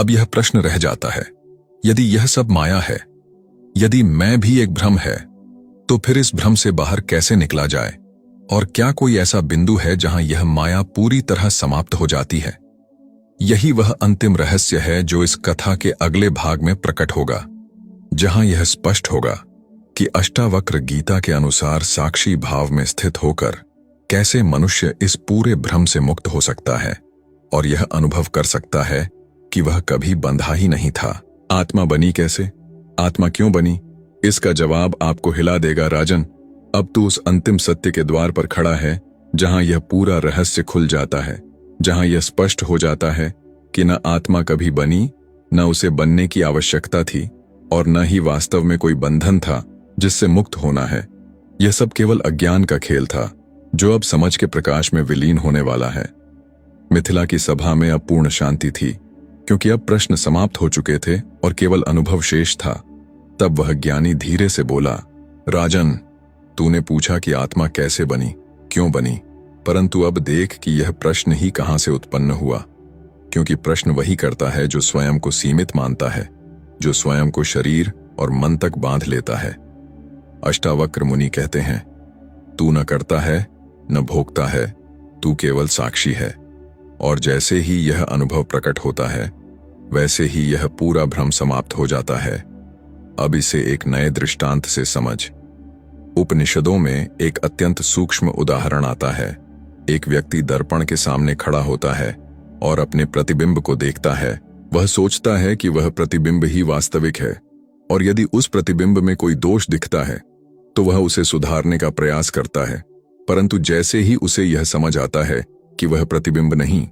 अब यह प्रश्न रह जाता है, यदि यह सब माया है, यदि मैं भी एक भ्रम है, तो फिर इस भ्रम से बाहर कैसे निकला जाए? और क्या कोई ऐसा बिंदु है जहां यह माया पूरी तरह समाप्त हो जाती है? यही वह अंतिम रहस्य है जो इस कथा के अगले भाग में प्रकट होगा, जहां यह स्पष्ट होगा कि अष्टावक्र गीता के अनुसार साक्षी भाव में स्थित होकर कैसे मनुष्य इस पूरे भ्रम से मुक्त हो सकता है और यह अनुभव कर सकता है कि वह कभी बंधा ही नहीं था। आत्मा बनी कैसे? आत्मा क्यों बनी? इसका जवाब आपको हिला देगा राजन। अब तू उस अंतिम सत्य के द्वार पर खड़ा है जहां यह पूरा रहस्य खुल जाता है, जहां यह स्पष्ट हो जाता है कि न आत्मा कभी बनी, न उसे बनने की आवश्यकता थी और न ही वास्तव में कोई बंधन था जिससे मुक्त होना है। यह सब केवल अज्ञान का खेल था जो अब समझ के प्रकाश में विलीन होने वाला है। मिथिला की सभा में अब पूर्ण शांति थी, क्योंकि अब प्रश्न समाप्त हो चुके थे और केवल अनुभव शेष था। तब वह ज्ञानी धीरे से बोला, राजन, तूने पूछा कि आत्मा कैसे बनी, क्यों बनी, परंतु अब देख कि यह प्रश्न ही कहां से उत्पन्न हुआ। क्योंकि प्रश्न वही करता है जो स्वयं को सीमित मानता है, जो स्वयं को शरीर और मन तक बांध लेता है। अष्टावक्र मुनि कहते हैं, तू न करता है न भोगता है, तू केवल साक्षी है। और जैसे ही यह अनुभव प्रकट होता है, वैसे ही यह पूरा भ्रम समाप्त हो जाता है। अब इसे एक नए दृष्टांत से समझ। उपनिषदों में एक अत्यंत सूक्ष्म उदाहरण आता है। एक व्यक्ति दर्पण के सामने खड़ा होता है और अपने प्रतिबिंब को देखता है। वह सोचता है कि वह प्रतिबिंब ही वास्तविक है, और यदि उस प्रतिबिंब में कोई दोष दिखता है तो वह उसे सुधारने का प्रयास करता है। परंतु जैसे ही उसे यह समझ आता है कि वह प्रतिबिंब नहीं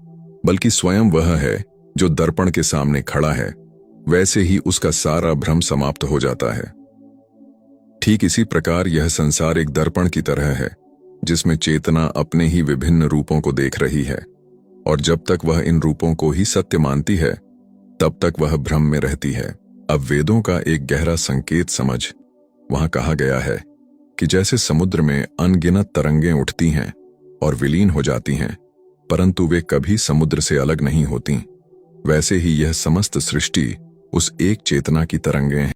बल्कि स्वयं वह है जो दर्पण के सामने खड़ा है, वैसे ही उसका सारा भ्रम समाप्त हो जाता है। ठीक इसी प्रकार यह संसार एक दर्पण की तरह है जिसमें चेतना अपने ही विभिन्न रूपों को देख रही है, और जब तक वह इन रूपों को ही सत्य मानती है तब तक वह भ्रम में रहती है। अब वेदों का एक गहरा संकेत समझ। वहां कहा गया है कि जैसे समुद्र में अनगिनत तरंगें उठती हैं और विलीन हो जाती हैं, परंतु वे कभी समुद्र से अलग नहीं होती, वैसे ही यह समस्त सृष्टि उस एक चेतना की तरंगें हैं।